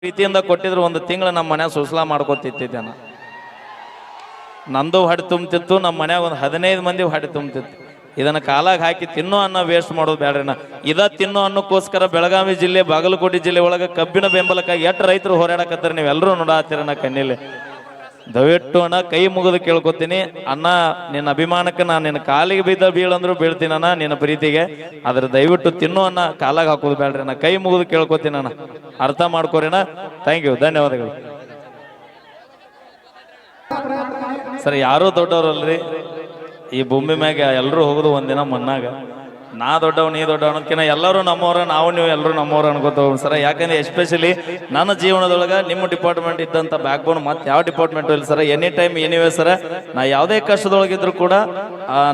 ಪ್ರೀತಿಯಿಂದ ಕೊಟ್ಟಿದ್ರು ಒಂದು ತಿಂಗಳು ನಮ್ಮ ಮನ್ಯಾಗ ಸುಸ್ಲಾ ಮಾಡ್ಕೊತಿದ್ದೆ ನಾನು. ನಂದು ಹೊಟ್ಟೆ ತುಂಬ್ತಿತ್ತು, ನಮ್ಮ ಮನ್ಯಾಗ ಒಂದು 15 ಮಂದಿ ಹೊಟ್ಟೆ ತುಂಬ್ತಿತ್ತು. ಇದನ್ನ ಕಾಲಾಗ ಹಾಕಿ ತಿನ್ನೋ ಅನ್ನ ವೇಸ್ಟ್ ಮಾಡೋದು ಬೇಡ್ರಿನ. ಇದ ತಿನ್ನೋ ಅನ್ನಕ್ಕೋಸ್ಕರ ಬೆಳಗಾವಿ ಜಿಲ್ಲೆ ಬಾಗಲಕೋಟೆ ಜಿಲ್ಲೆ ಒಳಗೆ ಕಬ್ಬಿನ ಬೆಂಬಲಕ್ಕಾಗಿ ಎಷ್ಟು ರೈತರು ಹೋರಾಡಕತ್ತಾರೆ, ನೀವೆಲ್ಲರೂ ನೋಡಾತ್ತೀರ ನಾ ಕಣ್ಣಿಲೆ. ದಯವಿಟ್ಟು ಅಣ್ಣ ಕೈ ಮುಗಿದು ಕೇಳ್ಕೊತೀನಿ ಅಣ್ಣ, ನಿನ್ನ ಅಭಿಮಾನಕ್ಕೆ ನಾನು ನಿನ್ನ ಕಾಲಿಗೆ ಬೀಳಂದ್ರು ಬೀಳ್ತೀನಿ ಅಣ್ಣ, ನಿನ್ನ ಪ್ರೀತಿಗೆ. ಆದ್ರೆ ದಯವಿಟ್ಟು ತಿನ್ನೋ ಅನ್ನ ಕಾಲಾಗ ಹಾಕೋದು ಬೇಡ್ರಿ ಅಣ್ಣ, ಕೈ ಮುಗಿದು ಕೇಳ್ಕೊತೀನಿ ಅಣ್ಣ, ಅರ್ಥ ಮಾಡ್ಕೋರಿನ. ಥ್ಯಾಂಕ್ ಯು, ಧನ್ಯವಾದಗಳು. ಸರ್, ಯಾರೂ ದೊಡ್ಡವ್ರಲ್ರಿ ಈ ಭೂಮಿ ಮ್ಯಾಗ, ಎಲ್ಲರೂ ಹೋಗೋದು ಒಂದಿನ ಮಣ್ಣಾಗ. ನಾ ದೊಡ್ಡವ್ ನೀ ದೊಡ್ಡವ್ ಅನ್ನೋದಕ್ಕಿಂತ ಎಲ್ಲರೂ ನಮ್ಮವ್ರ, ನಾವು ನೀವು ಎಲ್ಲರೂ ನಮ್ಮವ್ರ ಅನ್ಕೋತೇವೆ ಸರ್. ಯಾಕಂದ್ರೆ ಎಸ್ಪೆಷಲಿ ನನ್ನ ಜೀವನದೊಳಗೆ ನಿಮ್ಮ ಡಿಪಾರ್ಟ್ಮೆಂಟ್ ಇದ್ದಂಥ ಬ್ಯಾಕ್ ಬೋನ್ ಮತ್ತೆ ಯಾವ ಡಿಪಾರ್ಟ್ಮೆಂಟು ಇಲ್ಲ sir. Any time anyway sir, ನಾ ಯಾವುದೇ ಕಷ್ಟದೊಳಗಿದ್ರು ಕೂಡ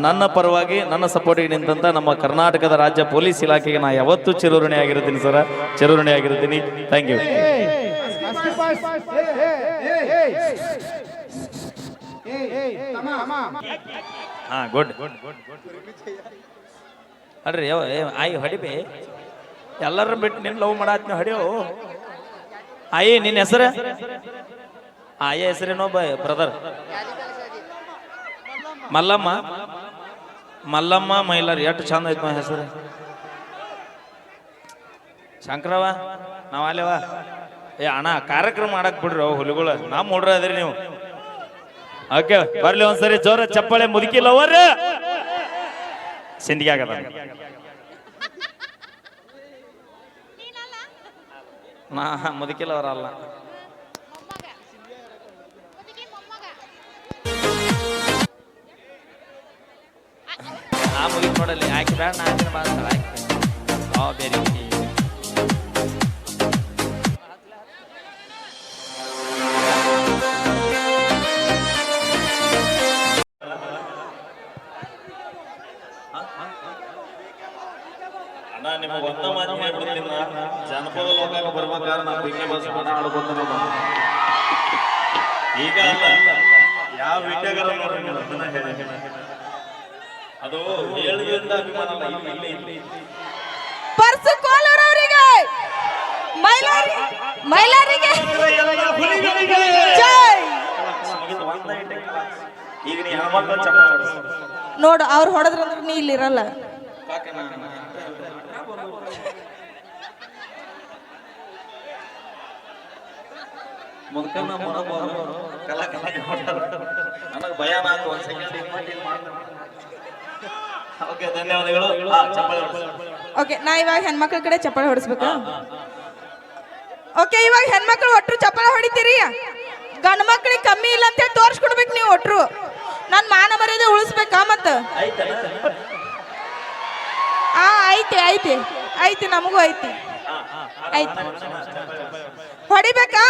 ನನ್ನ ಪರವಾಗಿ ನನ್ನ ಸಪೋರ್ಟಿಗೆ ನಿಂತಂತ ನಮ್ಮ ಕರ್ನಾಟಕದ ರಾಜ್ಯ ಪೊಲೀಸ್ ಇಲಾಖೆಗೆ ನಾ ಯಾವತ್ತೂ ಚಿರಋಣಿ ಆಗಿರ್ತೀನಿ ಸರ್, ಚಿರಋಣಿ ಆಗಿರ್ತೀನಿ. Thank you. ಹಾ, ಗುಡ್. ಅಲ್ರಿ ಆಯಿ ಹೊಡಿಬೇ, ಎಲ್ಲರೂ ಬಿಟ್ಟು ನಿನ್ ಲವ್ ಮಾಡಾತ್ ಹೊಡಿಯೋ. ಆಯಿ ನಿನ್ನ ಹೆಸರು? ಆಯ ಹೆಸರೇನೋ ಬ್ರದರ್? ಮಲ್ಲಮ್ಮ. ಮಲ್ಲಮ್ಮ ಮೈಲಾರಿ, ಎಷ್ಟು ಚಂದ ಐತ್ ಹೆಸರು. ಶಂಕರವ, ನಾವ್ ಅಲ್ಲೇವ. ಅಣ್ಣ ಕಾರ್ಯಕ್ರಮ ಮಾಡಕ್ ಬಿಡ್ರಿ ಹುಲಿಗಳು, ನಾ ಹುಡ್ರ ಅದ್ರಿ ನೀವು. ಓಕೆ, ಬರ್ಲಿ ಒಂದ್ಸರಿ ಜೋರ ಚಪ್ಪಾಳೆ. ಮುದುಕಿಲ್ಲ ಅವರ್ ಸಿಂಧಿಗೆ ಆಗದ ನಾ ಮುದುಕಿಲ್ಲ ಅವರಲ್ಲ. ಆ ಮುಗಿತ್ ನೋಡಲ್ಲಿ ಆಕಿ ಬೇಡ, ನಾ ಹಾಕಿನ ಬಾಳ ಆಕಿ ಬೇರೆ. ನಿಮಗೆ ಒಂದ ಮಾತು ಹೇಳ್ಬಿಡ್ತೀನಿ, ಜನಪದ ಲೋಕಕ್ಕೆ ಬರ್ಬೇಕಾದ್ರೆ ನಾವು ಬಿಂಗೆ ಬಸ್ ಆಟ ಆಡ್ಕೊತಾನೆ. ಈಗ ಅಲ್ಲ, ಯಾವ ವಿಷಯಗಾರ ನೋಡ್ರಿ ನೀವು ಅದನ್ನ ಹೇಳಿ, ಅದು ಹೇಳಿದ್ರಿಂದ ಅಭಿಮಾನ ಅಲ್ಲ. ಇಲ್ಲಿ ಪರ್ಸು ಕೋಲಾರವರಿಗೆ, ಮೈಲಾರಿಗೆ ಜೈ. ಈಗ ನೀ ಹೆಣ್ಮಕ್ಳು ಚಪ್ಪಾಳೆ ನೋಡು, ಅವ್ರು ಹೊಡೆದ್ರಂದ್ರೆ ನೀ ಇಲ್ಲಿರಲ್ಲ. ನನಗೆ ಭಯ ನಾಲ್ಕು ಒಂದು ಸೆಕೆಂಡ್. ಓಕೆ, ಧನ್ಯವಾದಗಳು. ಓಕೆ, ನಾ ಇವಾಗ ಹೆಣ್ಮಕ್ಳ ಕಡೆ ಚಪ್ಪಾಳೆ ಹೊಡಿಸ್ಬೇಕು. ಓಕೆ, ಇವಾಗ ಹೆಣ್ಮಕ್ಳು ಒಟ್ರು ಚಪ್ಪಾಳೆ ಹೊಡಿತೀರಿ, ಗಂಡ ಮಕ್ಳಿಗೆ ಕಮ್ಮಿ ಇಲ್ಲ ಅಂತ ಹೇಳಿ ತೋರ್ಸ್ಕೊಡ್ಬೇಕು ನೀವು ಒಟ್ರು. ನನ್ ಮಾನ ಮರ್ಯಾದೆ ಉಳಿಸ್ಬೇಕಾ ಮತ್ತ? ಐತಿ ಐತಿ ಐತಿ, ನಮಗೂ ಐತಿ ಐತಿ. ಹೊಡಿಬೇಕಾ?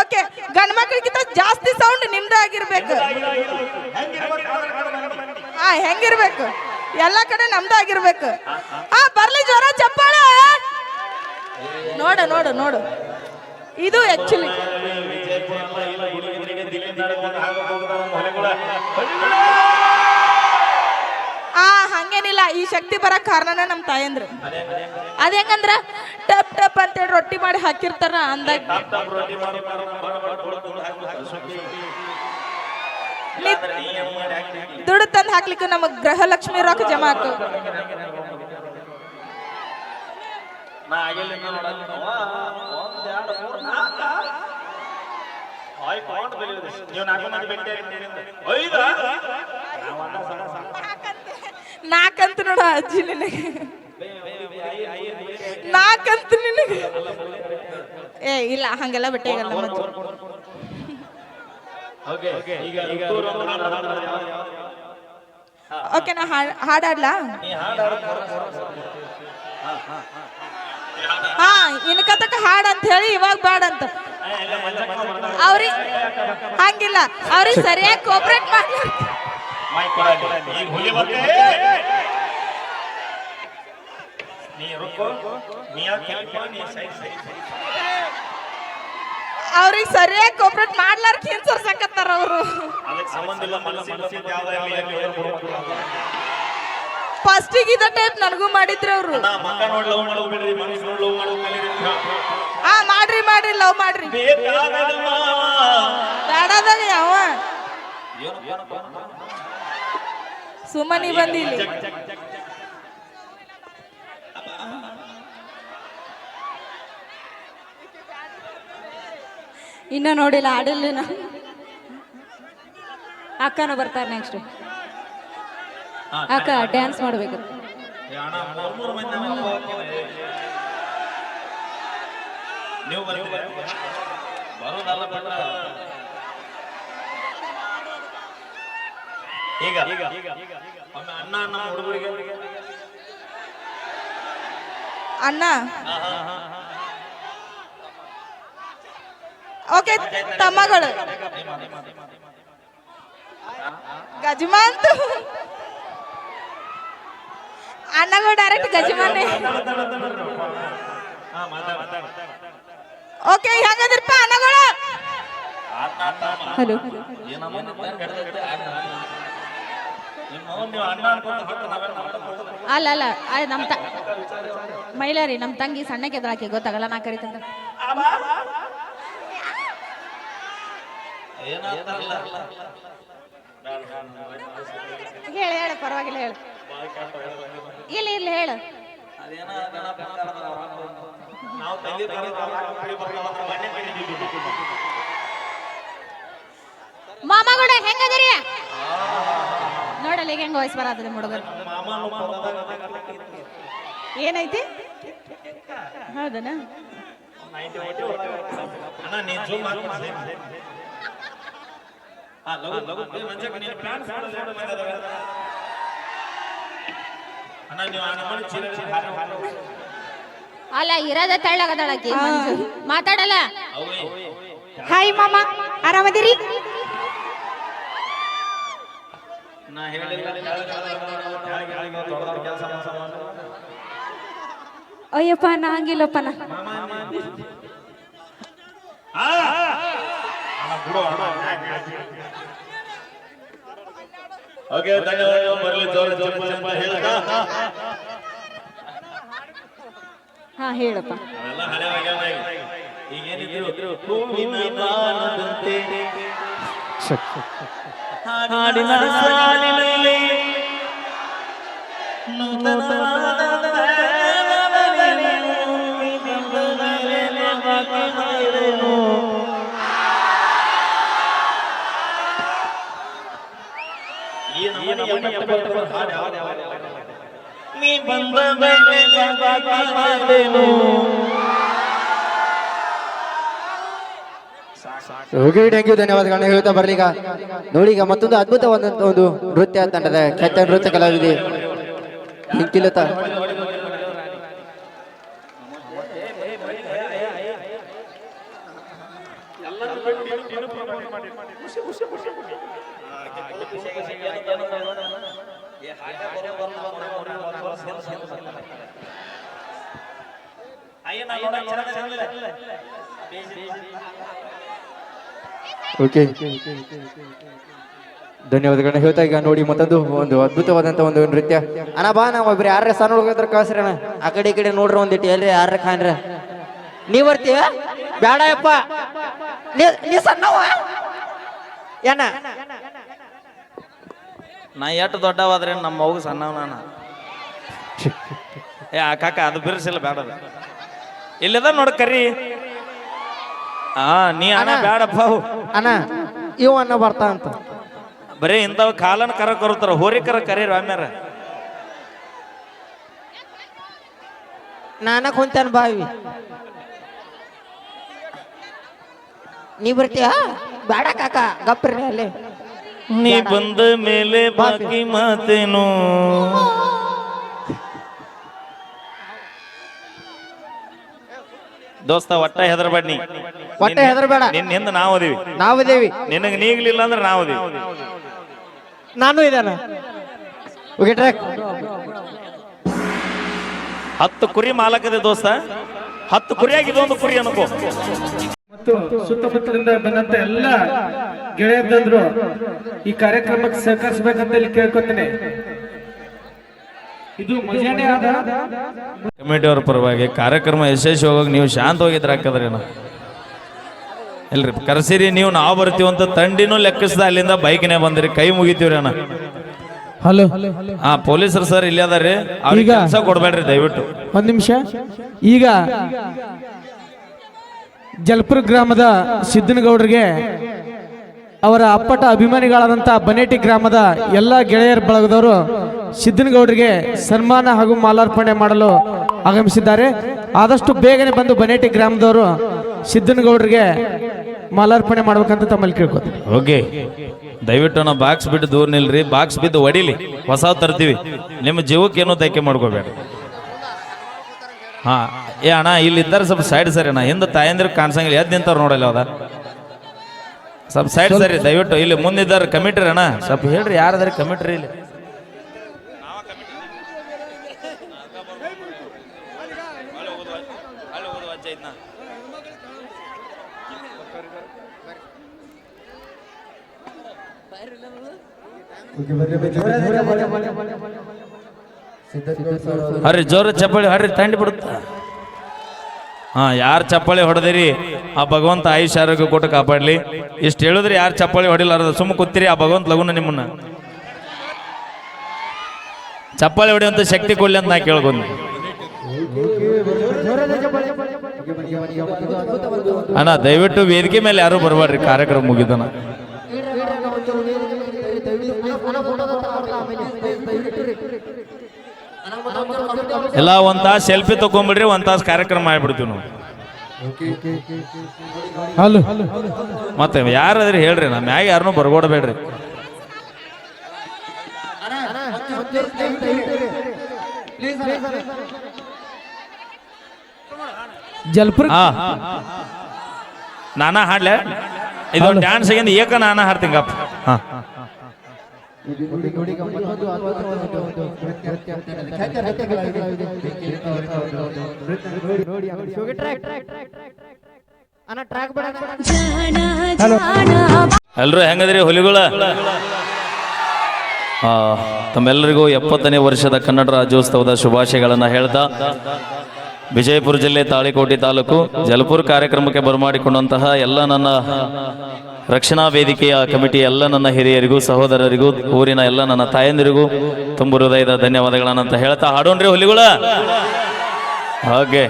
ಓಕೆ, ಗಂಡ ಮಕ್ಳಿಗಿಂತ ಜಾಸ್ತಿ ಸೌಂಡ್ ನಿಮ್ದು ಆಗಿರ್ಬೇಕು. ಹೆಂಗಿರ್ಬೇಕು? ಎಲ್ಲ ಕಡೆ ನಮ್ದು ಆಗಿರ್ಬೇಕು. ಬರ್ಲಿ ಜೋರ ಚಪ್ಪಾಳೆ. ನೋಡು ನೋಡು ನೋಡು, ಇದು ಆಕ್ಚುಲಿ ಹಂಗೇನಿಲ್ಲ. ಈ ಶಕ್ತಿ ಬರಕ್ ಕಾರಣನೇ ನಮ್ ತಾಯಂದ್ರು. ಅದ ಹೆಂಗಂದ್ರ ಟಪ್ ಟಪ್ ಅಂತೇಳಿ ರೊಟ್ಟಿ ಮಾಡಿ ಹಾಕಿರ್ತಾರ ಅಂದಾಗ ದುಡ್ಡು ತಂದು ಹಾಕ್ಲಿಕ್ಕೆ ನಮಗ್ ಗೃಹಲಕ್ಷ್ಮಿ ರೊಕ್ಕ ಜಮಾ ಹಾಕು. ನಾಕಂತ ನೋಡ ಅಜ್ಜಿ ನಿನಗೆ, ನಾಕಂತ ನಿನಗೆ. ಇಲ್ಲ, ಹಂಗೆಲ್ಲ ಬಿಟ್ಟೇಗಲ್ಲ. ಓಕೆ, ನಾ ಹಾಡಾಡ್ಲಾ? ಇನ್ಕತಕ್ಕ ಹಾಡ್ ಅಂತ ಹೇಳಿ ಇವಾಗ ಬ್ಯಾಡ ಅಂತ ಅವ್ರಿಗೆ ಹಂಗಿಲ್ಲ. ಅವ್ರಿಗೆ ಸರಿಯಾಗಿ ಕೋಪರೇಟ್ ಮಾಡಿ ಅವ್ರಿಗೆ ಸರಿಯಾಗಿ ಕೋಪರೇಟ್ ಮಾಡ್ಲಾರ ಹಿಂಸರ್ಸಕತ್ತಾರ ಅವರು. ಫಸ್ಟಿಗೆ ಇದ ಟೈಪ್ ನನಗೂ ಮಾಡಿದ್ರು ಅವ್ರು. ಆ ಮಾಡ್ರಿ ಮಾಡ್ರಿ ಲವ್ ಮಾಡ್ರಿ. ಬೇಡದಾಗ ಯಾವ ಸುಮ್ಮನಿ ಬಂದಿಲ್ಲ. ಇನ್ನ ನೋಡಿಲ್ಲ ಆಡಿಲ್ಲ. ಅಕ್ಕನೂ ಬರ್ತಾರೆ ನೆಕ್ಸ್ಟ್. ಅಕ್ಕ ಡ್ಯಾನ್ಸ್ ಮಾಡ್ಬೇಕು. ಅಣ್ಣ ಓಕೆ ತಮ್ಮಗಳು ಗಜಮಾಂತು ಅಣ್ಣಗಳು ಡೈರೆಕ್ಟ್ ಗಜಮಾನೆ. ಓಕೆ ಹೆಂಗದ್ರಪ್ಪ ಅಣ್ಣಗಳು? ಹಲೋ ಅಲ್ಲ ಅಲ್ಲ ನಮ್ಮ ಮೈಲಾರಿ ನಮ್ಮ ತಂಗಿ ಸಣ್ಣಕ್ಕೆ ಎದ್ರಾಕಿ ಗೊತ್ತಾಗಲ್ಲ ನಾ ಕರಿತಂತ. ಹೇಳು ಹೇಳು ಪರವಾಗಿಲ್ಲ ಹೇಳು. ಇಲ್ಲ ಇಲ್ಲ ಹೇಳು. ಮಾಮಗಳು ಹೆಂಗದಿರಿ? ನೋಡಲ್ಲ ಈಗ ಹೆಂಗ ವಯಸ್ಸು ಬರತ್ತದೆ ಹುಡುಗರು. ಏನೈತಿ? ಹೌದನ? ಅಲ್ಲ ಇರದ ತಳ್ಳಗದಳಕಿ ಮಾತಾಡಲ್ಲ. ಹಾಯ್ ಮಾಮ ಆರಾಮದಿರಿ? ಅಯ್ಯಪ್ಪ ನಾ ಹಂಗಿಲ್ಲಪ್ಪ ನಾ. ಓಕೆ ಧನ್ಯವಾದ. ಬರಲಿ ಜೋರ ಜೋರ ಹೇಳ್ತಾ ಹಾ ಹೇಳಪ್ಪ. ಅವೆಲ್ಲ ಹಳೆ ಈಗೇನಿದ್ರು ಹೂವಿನ ಬಾಣದಂತೆ ಹಾಡಿನ ಸಾಲಿನಲ್ಲಿ ನೀ ಬಂದ ಮೇಲೆ ಓಕೆ ಥ್ಯಾಂಕ್ ಯು ಧನ್ಯವಾದಗಳನ್ನ ಹೇಳ್ತಾ ಬರ್ಲಿಗ ನೋಡಿ. ಈಗ ಮತ್ತೊಂದು ಅದ್ಭುತವಾದಂತ ಒಂದು ನೃತ್ಯ ತಂಡದ ಖ್ಯಾತ ನೃತ್ಯ ಕಲಾವಿದೆ ಹಿಂಕಿಲತ. ಓಕೆ ಧನ್ಯವಾದಗಳನ್ನ ಹೇಳ್ತಾ ಈಗ ನೋಡಿ ಮತ್ತೊಂದು ಒಂದು ಅದ್ಭುತವಾದಂತ ಒಂದು ನೃತ್ಯ. ಅಣ್ಣ ಬಾ ನಾವು ಒಬ್ರು ಯಾರ ಸಣ್ಣ ಹುಡುಗದ್ರ ಕಳ್ಸ್ರಿ ಅಣ್ಣ. ಆ ಕಡೆ ಈ ಕಡೆ ನೋಡ್ರಿ ಒಂದಿಟ್ಟು ಎಲ್ರಿ ಯಾರ ಖಾನ್ರ ನೀವ್ ಬರ್ತೀಯ? ಬೇಡ ಯಪ್ಪ ನೀ ಸಣ್ಣವ ಏನ? ನಾ ಎಷ್ಟು ದೊಡ್ಡವಾದ್ರೆ ನಮ್ಮ ಮಗು ಸಣ್ಣವ ನಾನು. ಏ ಆ ಕಾಕ ಅದು ಬಿರ್ಸಿಲ್ಲ ಬೇಡ. ಇಲ್ಲದ ನೋಡ ಕರಿ. ನೀ ಅಣ್ಣ ಬೇಡಪ್ಪ. ಅಣ್ಣ ಇವ ಅಣ್ಣ ಬರ್ತಾ ಅಂತ ಬರೀ ಇಂಥವ್ ಕಾಲನ ಕರ ಕರುತ್ತಾರ. ಹೋರಿಕರ ಕರೀರ ಆಮ್ಯಾರ. ನಾನ ಕುಂತಾನ ಬಾವಿ. ನೀ ಬರ್ತೀಯ? ಬೇಡ ಕಾಕ ಗಪ್ರಿ ಅಲ್ಲಿ. ನೀ ಬಂದ ಮೇಲೆ ಬಾಕಿ ಮಾತೇನು. ದೋಸ್ತ ಒಟ್ಟ ಹೆದರ್ಬೇಡ. ನೀ ಒಟ್ಟ ಹೆದರ್ಬೇಡ. ನಿನ್ನ ಹಿಂದ ನಾವದೀವಿ. ನಾವದೇವಿ. ನಿನಗೆ ನೀಗ್ಲಿಲ್ಲ ಅಂದ್ರೆ ನಾವದೀವಿ. ನಾನು ಇದಾನ. Okay track. 10 ಕುರಿ ಮಾಲಕದೆ ದೋಸ್ತ. 10 ಕುರಿಯಾಗಿ ಇದೊಂದು ಕುರಿ ಅನ್ಕೋ. ಮತ್ತು ಸುತ್ತಮುತ್ತಲಿಂದ ಬಂದಂತ ಎಲ್ಲ ಗೆಳೆಯರಂದ್ರು ಈ ಕಾರ್ಯಕ್ರಮಕ್ಕೆ ಸಹಕರಿಸಬೇಕಂತ ಇಲ್ಲಿ ಕೇಳ್ಕೊತೀನಿ. ಇದು ಮಜಾನೇ ಆದ. ಕಮಿಟಿ ಅವ್ರ ಪರವಾಗಿ ಕಾರ್ಯಕ್ರಮ ಯಶಸ್ವಿ ಹೋಗಿ ನೀವು ಶಾಂತ ಹೋಗಿದ್ರ ಹಾಕದ್ರೇನ ಇಲ್ರಿ ಕರ್ಸಿರಿ ನೀವು ನಾವು ಬರ್ತೀವಿ ಅಂತ ತಂಡಿನೂ ಲೆಕ್ಕಿಸ್ದ ಅಲ್ಲಿಂದ ಬೈಕ್ನೇ ಬಂದ್ರಿ ಕೈ ಮುಗಿತೀವ್ರಿ ಅಣ್ಣ. ಹಲೋ ಹಾ ಪೊಲೀಸರು ಸರ್ ಇಲ್ಲಿ ಅದಾರಿ ಅವ್ರಿಗೆ ಈಗ- ಕೆಲಸ ಕೊಡ್ಬೇಡ್ರಿ ದಯವಿಟ್ಟು. ಒಂದ್ ನಿಮಿಷ. ಈಗ ಜಲಪುರ ಗ್ರಾಮದ ಸಿದ್ದನಗೌಡರಿಗೆ ಅವರ ಅಪ್ಪಟ ಅಭಿಮಾನಿಗಳಾದಂಥ ಬನೇಟಿ ಗ್ರಾಮದ ಎಲ್ಲ ಗೆಳೆಯರ ಬಳಗದವರು ಸಿದ್ದನಗೌಡರಿಗೆ ಸನ್ಮಾನ ಹಾಗೂ ಮಾಲಾರ್ಪಣೆ ಮಾಡಲು ಆಗಮಿಸಿದ್ದಾರೆ. ಆದಷ್ಟು ಬೇಗನೆ ಬಂದು ಬನೇಟಿ ಗ್ರಾಮದವರು ಸಿದ್ದನಗೌಡರಿಗೆ ಮಾಲಾರ್ಪಣೆ ಮಾಡ್ಬೇಕಂತ ತಮ್ಮಲ್ಲಿ ಕೇಳ್ಕೊತೀನಿ. ಓಕೆ ದಯವಿಟ್ಟು ನಾವು ಬಾಕ್ಸ್ ಬಿಟ್ಟು ದೂರ ನಿಲ್ರಿ. ಬಾಕ್ಸ್ ಬಿದ್ದು ಹೊಡಿಲಿ, ಹೊಸ ತರ್ತೀವಿ. ನಿಮ್ಮ ಜೀವಕ್ಕೆ ಏನೋ ಧಕ್ಕೆ ಮಾಡ್ಕೋಬೇಡ. ಹಾ ಏ ಅಣ್ಣ ಇಲ್ಲಿ ಇದ್ದಾರೆ ಸ್ವಲ್ಪ ಸೈಡ್ ಸರಿ ಅಣ್ಣ. ಹಿಂದೆ ತಾಯಂದ್ರ ಕಾಣಿಸಂಗಿಲ್ಲ, ಎದ್ದು ನಿಂತವ್ರು ನೋಡಲ್ಲ ಹೌದಾ? ಸ್ವಲ್ಪ ಸೈಡ್ ಸರಿ ದಯವಿಟ್ಟು. ಇಲ್ಲಿ ಮುಂದಿದ್ದಾರೆ ಕಮಿಟ್ರಿ ಅಣ್ಣ, ಸ್ವಲ್ಪ ಹೇಳ್ರಿ ಯಾರದಾರಿ ಕಮಿಟ್ರಿ ಇಲ್ಲಿ. ಹರ್ರಿ ಜೋರ ಚಪ್ಪಾಳಿ ಹರ್ರಿ, ತಂಡಿ ಬಿಡುತ್ತ. ಹಾ ಯಾರು ಚಪ್ಪಾಳಿ ಹೊಡೆದಿರಿ ಆ ಭಗವಂತ ಆಯುಷ್ ಆರೋಗ್ಯ ಕೊಟ್ಟು ಕಾಪಾಡ್ಲಿ. ಇಷ್ಟು ಹೇಳಿದ್ರಿ ಯಾರು ಚಪ್ಪಾಳಿ ಹೊಡಿಲಾರ್ದ ಸುಮ್ಮ ಕೂತಿರಿ, ಆ ಭಗವಂತ ಲಗುನ ನಿಮ್ಮನ್ನ ಚಪ್ಪಾಳಿ ಹೊಡೆಯುವಂತ ಶಕ್ತಿ ಕೊಡ್ಲಿ ಅಂತ ನಾ ಕೇಳ್ಕೊಂಡಿ. ಅಣ್ಣ ದಯವಿಟ್ಟು ವೇದಿಕೆ ಮೇಲೆ ಯಾರು ಬರಬೇಡ್ರಿ, ಕಾರ್ಯಕ್ರಮ ಮುಗಿದನ. ಎಲ್ಲ ಒಂದ್ ತಾಸು ಸೆಲ್ಫಿ ತಗೊಂಡ್ಬಿಡ್ರಿ, ಒಂದ್ ತಾಸು ಕಾರ್ಯಕ್ರಮ ಮಾಡ್ಬಿಡ್ತೀವಿ ನಾವು. ಹಲೋ ಮತ್ತೆ ಯಾರಾದ್ರಿ ಹೇಳ್ರಿ, ನಾ ಮ್ಯಾಗ ಯಾರನ್ನೂ ಬರ್ಗೋಡ್ಬೇಡ್ರಿ. ಜಲಪುರ ಹಾ ನಾನಾ ಹಾಡ್ಲೆ ಇದು ಡ್ಯಾನ್ಸ್ ಆಗಿಂದ ಏಕ ನಾನಾ ಹಾಡ್ತೀಂಗಪ್ಪ. ಹಾ ಎಲ್ರು ಹೆಂಗದ್ರಿ ಹುಲಿಗಳ? ತಮ್ಮೆಲ್ಲರಿಗೂ 70ನೇ ವರ್ಷದ ಕನ್ನಡ ರಾಜ್ಯೋತ್ಸವದ ಶುಭಾಶಯಗಳನ್ನ ಹೇಳ್ತಾ ವಿಜಯಪುರ ಜಿಲ್ಲೆ ತಾಳಿಕೋಟೆ ತಾಲೂಕು ಜಲಪುರ ಕಾರ್ಯಕ್ರಮಕ್ಕೆ ಬರಮಾಡಿಕೊಂಡಂತಹ ಎಲ್ಲ ನನ್ನ ರಕ್ಷಣಾ ವೇದಿಕೆಯ ಕಮಿಟಿಯ ಎಲ್ಲ ನನ್ನ ಹಿರಿಯರಿಗೂ ಸಹೋದರರಿಗೂ ಊರಿನ ಎಲ್ಲ ನನ್ನ ತಾಯಂದಿರಿಗೂ ತುಂಬ ಹೃದಯದ ಧನ್ಯವಾದಗಳನ್ನಂತ ಹೇಳ್ತಾ ಹಾಡೋಣ್ರಿ ಹುಲಿಗಳ. ಹಾಗೆ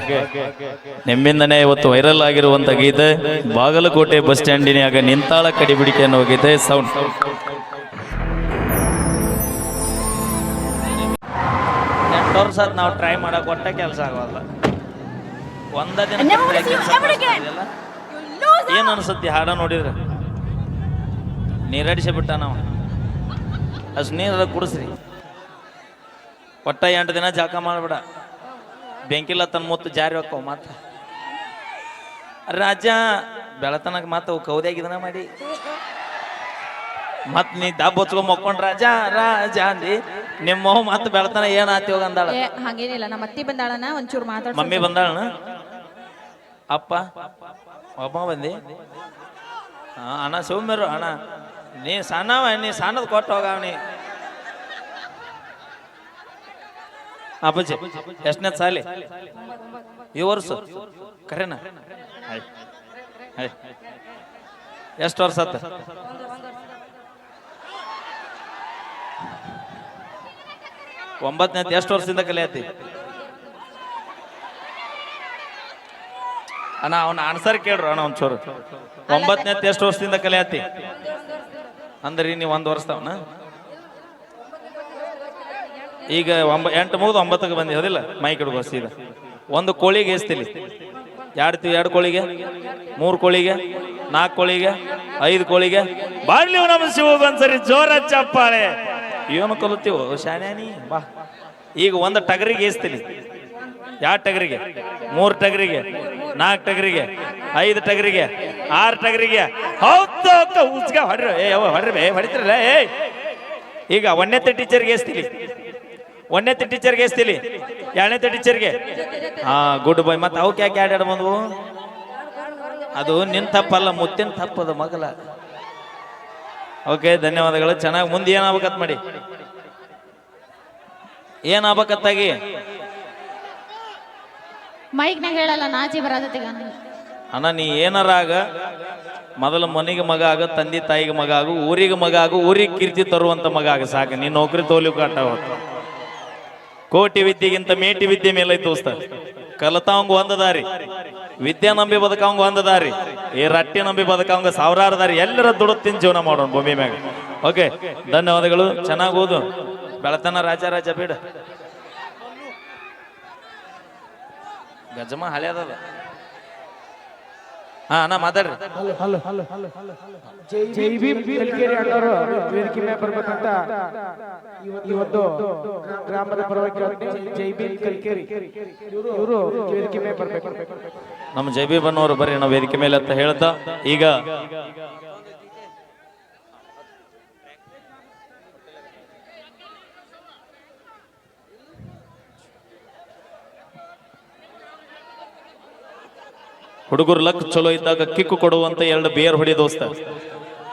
ನಿಮ್ಮಿಂದನೇ ಇವತ್ತು ವೈರಲ್ ಆಗಿರುವಂತ ಗೀತೆ ಬಾಗಲಕೋಟೆ ಬಸ್ ಸ್ಟ್ಯಾಂಡಿನಾಗ ನಿಂತಾಳ ಕಡಿಬಿಡಿಕೆ ಅನ್ನೋ ಗೀತೆ. ಸೌಂಡ್ ವರ್ಷ ನಾವು ಟ್ರೈ ಮಾಡಕ್ ಒಟ್ಟ ಕೆಲಸ ಆಗೋಲ್ಲ. ಒಂದ ದಿನ ಏನ್ ಅನ್ಸತ್ತಿ ಹಾಡ ನೋಡಿದ್ರೆ? ನೀರಡಿಸಿ ಬಿಟ್ಟ ನಾವು ಅಷ್ಟು ನೀರ ಕುಡಿಸ್ರಿ. ಒಟ್ಟ 8 ದಿನ ಜಾಕ ಮಾಡ್ಬೇಡ, ಬೆಂಕಿಲ್ಲ ತನ್ನ ಮುತ್ತು ಜಾರಿ ಹಾಕೋ ಮಾತ ರಾಜ ಬೆಳತನಕ ಮಾತು ಕೌದ್ಯಾಗಿದನ ಮಾಡಿ ಮತ್ ನೀ ದಬ್ಬ ಹೊಚ್ಕೊಂಡ್ ಮಕ್ಕೊಂಡ್ ರಾಜ ರಾಜ ಅಂದಿ. ನಿಮ್ಮ ಮತ್ ಬೆಳತನ ಏನ್ ಆತಿ ಹೋಗ ಅಂದಾಳ. ಹಾಗೇನಿಲ್ಲ, ನಮ್ಮ ಅತ್ತಿ ಬಂದಾಳನ ಒಂಚೂರು ಮಾತಾಡ. ಮಮ್ಮಿ ಬಂದಾಳನ? ಅಪ್ಪ ಒಬ್ಬ ಬಂದಿ? ಅಣ್ಣ ಸೌಮ್ಯರು ಅಣ್ಣ ನೀ ಸಣ್ಣವ, ನೀ ಸಣ್ಣದ್ ಕೊಟ್ಟು ಹೋಗವನಿ. ಅಪ್ಪಾಜಿ ಎಷ್ಟನೇ ಸಾಲಿ? ಈ ವರ್ಷ ಕರೆನಾ? ಎಷ್ಟು ವರ್ಷ ಆತ? 9ನೇ ಎಷ್ಟು ವರ್ಷದಿಂದ ಕಲಿಯತಿ? ಅಣ್ಣ ಅವ್ನ ಆನ್ಸರ್ ಕೇಳ್ರು ಅಣ್ಣ ಒಂಚೂರು. 9ನೇ ಎಷ್ಟು ವರ್ಷದಿಂದ ಕಲಿಯತಿ ಅಂದ್ರಿ ನೀವು? 1 ವರ್ಷದವನ ಈಗ 8 ಮುಗಿದು 9ಕ್ಕೆ ಬಂದಿ ಹೌದಿಲ್ಲ? ಮೈ ಕಡೆ ಬಸ್ಸಿದ ಒಂದು ಕೋಳಿಗೆ ಎಸ್ತಿಲಿ? 2 ಕೋಳಿಗೆ, 3 ಕೋಳಿಗೆ, 4 ಕೋಳಿಗೆ, 5 ಕೋಳಿಗೆ ಬಾಡ್ಲಿ ನಮ್ಮ ಶಿವಗ್ ಒಂದ್ಸರಿ ಜೋರ ಚಪ್ಪಾಳೆ. ಏನು ಕಲಿತೀವೋ ಶಾನ್ಯಾನಿ ಬಾ. ಈಗ 1 ಟಗರಿಗೆ ಎಸ್ತಿಲಿ? 2 ಟಗರಿಗೆ, 3 ಟಗರಿಗೆ, 4 ಟಗರಿಗೆ, 5 ಟಗರಿಗೆ, 6 ಟಗರಿಗೆ. ಹೌದು ಉಚ್ಗ ಹೊಡ್ರಿ, ಹೊಡ್ರಿ ಬೇ ಹೊಡಿತಿರಲ್ಲ. ಈಗ 1ನೇ ಟೀಚರ್ಗೆ ಎಸ್ತಿಲಿ? 1ನೇ ಟೀಚರ್ಗೆ ಎಸ್ತಿಲಿ? 2ನೇ ಟೀಚರ್ಗೆ? ಹಾ ಗುಡ್ ಬಾಯ್. ಮತ್ತೆ ಅವಕ್ಕೆ ಯಾಕೆ 2 ಬಂದ್ವು? ಅದು ನಿನ್ ತಪ್ಪಲ್ಲ, ಮುತ್ತಿನ ತಪ್ಪದ ಮಗಲ. ಓಕೆ ಧನ್ಯವಾದಗಳು. ಚೆನ್ನಾಗಿ ಮುಂದೆ ಏನಾಗಬೇಕತ್ ಮಾಡಿ. ಏನ್ ಆಗ್ಬೇಕತ್ತಾಗಿ ಮೈಕ್ನಾಗ ಹೇಳಲ್ಲ ನಾಚಿ ಬರತೈತಿಗ ಅಣ್ಣ ನೀ ಏನಾರ ಆಗ ಮೊದಲ ಮನೆಗೆ ಮಗ ಆಗ ತಂದೆ ತಾಯಿಗೆ ಮಗ ಆಗು ಊರಿಗೆ ಮಗ ಆಗು ಊರಿಗೆ ಕೀರ್ತಿ ತರುವಂತ ಮಗ ಆಗ ಸಾಕು ನೀನ್ ನೌಕರಿ ತೋಲಿಕ್ ಕಾಟ ಕೋಟಿ ವಿದ್ಯೆಗಿಂತ ಮೇಟಿ ವಿದ್ಯೆ ಮೇಲೆ ದೋಸ್ತ ಕಲತಾವಂಗ ಒಂದ ದಾರಿ ವಿದ್ಯೆ ನಂಬಿ ಬದುಕವಂಗ ಒಂದ ದಾರಿ ಈ ರಟ್ಟಿ ನಂಬಿ ಬದುಕವಂಗ ಸಾವಿರಾರು ದಾರಿ ಎಲ್ಲರ ದುಡುತ್ತಿನ ಜೀವನ ಮಾಡೋಣ ಭೂಮಿ ಮ್ಯಾಗ. ಓಕೆ, ಧನ್ಯವಾದಗಳು. ಚೆನ್ನಾಗಿ ಓದು. ಬೆಳತನ ರಾಜ ಬೀಡ ಗಜಮ ಹಳೆ ಅದ. ಹಾ ಅಣ್ಣ ಮಾತಾಡ್ರಿ. ಜೈ ಭೀಮ್ ಕಲ್ಕೇರಿ ಅಣ್ಣವರು ವೇದಿಕೆ ಮೇಲೆ ಬರ್ಬೇಕಂತ ಇವತ್ತು ಗ್ರಾಮದ ಪರವಾಗಿ ಜೈ ಭೀಮ್ ಕಲ್ಕೇರಿ ಇವರು ವೇದಿಕೆ ಮೇಲೆ ಬರ್ಬೇಕು. ನಮ್ಮ ಜಬಿ ಬನ್ನವರು ಬರ್ರಿ ನಾವು ವೇದಿಕೆ ಮೇಲೆ ಅಂತ ಹೇಳ್ತಾ ಈಗ ಹುಡುಗರು ಲಕ್ ಚಲೋ ಇದ್ದಾಗ ಕಿಕ್ಕು ಕೊಡುವಂತ 2 ಬಿಯರ್ ಹೊಡಿ ದೋಸ್ತ.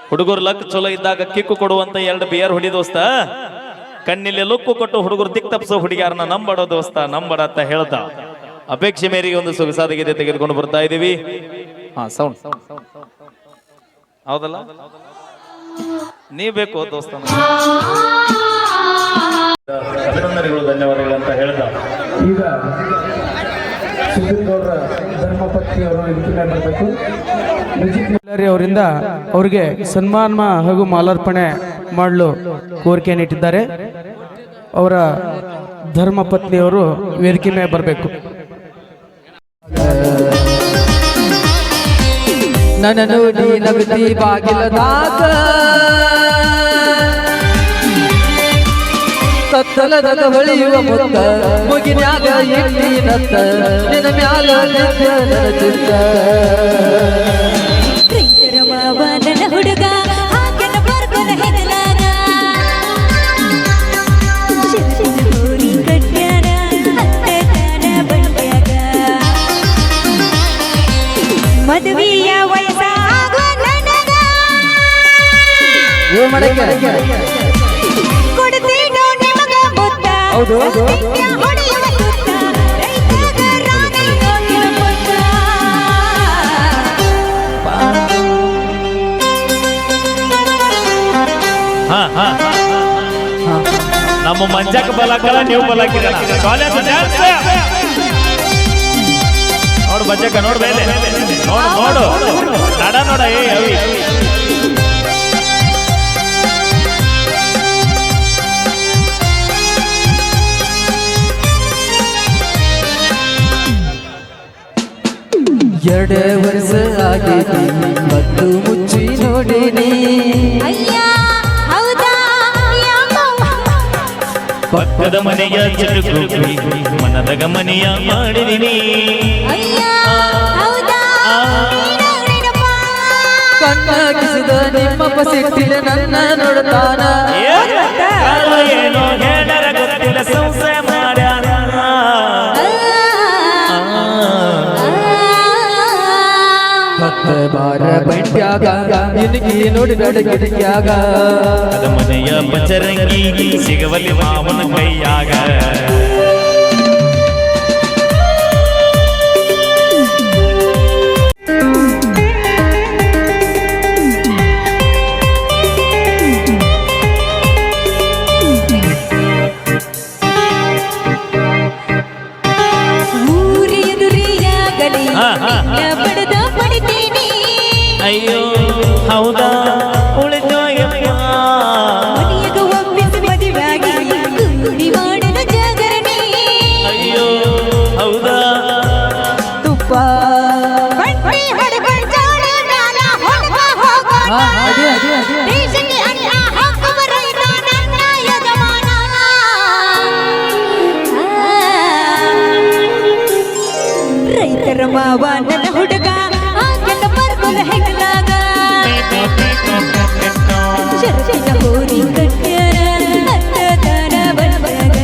ಹುಡುಗರು ಲಕ್ ಚಲೋ ಇದ್ದಾಗ ಕಿಕ್ಕು ಕೊಡುವಂತ 2 ಬಿಯರ್ ಹೊಡಿ ದೋಸ್ತ. ಕಣ್ಣಿಲೆ ಲುಕ್ಕು ಕೊಟ್ಟು ಹುಡುಗರು ದಿಕ್ ತಪ್ಸೋ ಹುಡುಗಿಯಾರನ್ನ ನಂಬಡೋ ದೋಸ್ತ ನಂಬಡ ಅಂತ ಹೇಳ್ತಾ ಅಪೇಕ್ಷೆ ಮೇರೆಗೆ ಒಂದು ಸೊಗಸಾದ ಗೀತೆ ತೆಗೆದುಕೊಂಡು ಬರ್ತಾ ಇದೀವಿ. ಹಾ ಸೌಂಡ್ ಹೌದಲ್ಲ, ನೀ ಬೇಕು ದೋಸ್ತ. ಅಭಿನಂದನೆಗಳು, ಧನ್ಯವಾದಗಳು ಅಂತ ಹೇಳ್ದ. ಈಗ ಸುಧೀರ್ಗೌಡರ ಧರ್ಮಪತ್ನಿ ಅವರು ಇದಕ್ಕೆ ಬರಬೇಕು. ಅವರಿಂದ ಅವರಿಗೆ ಸನ್ಮಾನ ಹಾಗೂ ಮಾಲಾರ್ಪಣೆ ಮಾಡಲು ಕೋರಿಕೆಯನ್ನು ಇಟ್ಟಿದ್ದಾರೆ. ಅವರ ಧರ್ಮಪತ್ನಿಯವರು ವೇದಿಕೆ ಮೇಲೆ ಬರಬೇಕು. ನನ್ನ ನೋಡಿ ನಗದಿ ಬಾಗಿಲದಾಗ ಕತ್ತಲದಾಗ ಹೊಳೆಯುವ ಮುತ್ತ ಮುಗಿನ್ಯಾಗ ಎಣ್ಣಿನತ್ತ ನಿನ್ನ ಮ್ಯಾಲ ಚಿತ್ತ ರೈತರ ಮಾವ ನನ್ನ ಹುಡುಗ ಹಾಕನ ಬರ್ಕೊನ ಹೆಗಲಾಗ ಶಿರಸಿನ ಕಟ್ಯಾನ ಹತ್ತನ ಬಂಡ್ಯಾಗ ಮದುವೆಯ ವಯಸ್ಸಾಗೋ ನನಗ ಏನ್ ಮಾಡಕ್ಕೆ ಕೊಡ್ತೀನೋ ನಿಮಗ ಮುತ್ತ ಹೌದು ಹೊಡೆಯುವ ಸುತ್ತ ರೈತಗ ರಾಣಿ ಯೋಗ್ಯ ಪುಟ್ಟ. ನಮ್ಮ ಮಂಜಕ್ಕೆ ಬಲಾಕಲ್ಲ, ನೀವು ಬಲಾಕಿರ ನೋಡು ಮಂಜಕ್ಕ, ನೋಡು ಮೇಲೆ ನೋಡು ನಡ ನೋಡ. ಏ ಅವಿ ಎರಡು ವರ್ಷ ಆಗಿದೆ ಮತ್ತು ಮುಚ್ಚಿ ನೋಡಿನಿ ಅಯ್ಯ ಹೌದಾ ಪಕ್ಕದ ಮನೆಯ ಚಿಟುಕು ಮನದಗ ಮನೆಯ ಮಾಡಿದಿನಿ. ಅಯ್ಯ ಹೌದಾ ಕಣ್ಣ ಕಿಸಿದ ನಿಮ್ಮಪ್ಪ ಸಿಟ್ಟಿನ ನನ್ನ ನೋಡ್ತಾನ ಏನೋ ಹೇಳರ ಗೊತ್ತಿಲ್ಲ ಸಂಶಯ ಮಾಡ್ಯಾನ. ಹತ್ತ ಬಾರ ಬಂಡ್ಯಾಗ ನಿನಗೆ ನೋಡಿಬೇಡ ಗಿಡಕ್ಯಾಗ ಅದ ಮನೆಯ ಪಚರಂಗಿ ಸಿಗವಲ್ಲಿ ಮಾವನ ಕೈಯಾಗ. ಊರಿಯದುರಿಯಾಗಲಿ ಬಡದ ಪಡಿತೀನಿ. ಅಯ್ಯೋ ಹೌದಾ ಉಳಿದೋ ಮನೆಯಾಗ ಒಪ್ಪಿಸಿ ಮದುವೆಯಾಗಿ ಕೂಡಿ ಮಾಡಿದ ಜಾಗರಣೆ. ಅಯ್ಯೋ ಹೌದಾ ತುಪ್ಪ ಬಟ್ಟಿ ಹೊಡ್ಕೊಂಡ್ ಜಾಡಿ ಮ್ಯಾಲ ಹೊಡ್ಕೊ ಹೋಗೋಣ. ದೇಶಕ್ಕೆ ಅನ್ನ ಹಾಕುವ ರೈತ ನನ್ನ ಯಜಮಾನ. ರೈತರ ಮಾವ ನನ್ನ ಹುಡುಗ ಹಾಕನ ಬರ್ಕೊಲ ಹೆಗಲಾಗ ಶರಸಿನ ಹೋರಿ ಕಟ್ಯಾರ ಹತ್ತತನ ಬಂದಾಗ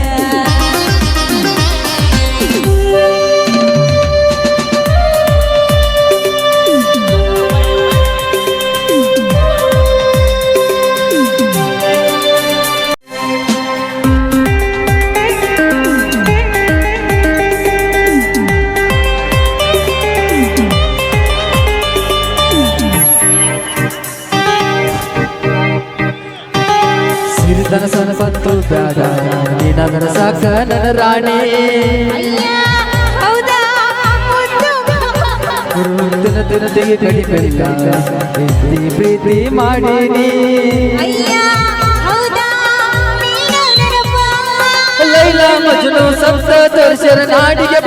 ಸಿರಿತನ ಸಂಪತ್ತು ಬ್ಯಾಡ ನೀನಾದರ ಸಾಕ ನನ್ನ ರಾಣಿ ಹೌದಾ ದಿನ ದಿನ ತೆಗೆ ಕಡಿಮೆಲ್ಲ ಪ್ರೀತಿ ಮಾಡೀನಿ ಹೌದಾ ಲೈಲಾ ಮಜ್ನು ಸಪ್ತ ದರ್ಶನ ನಾಡಿಗೆ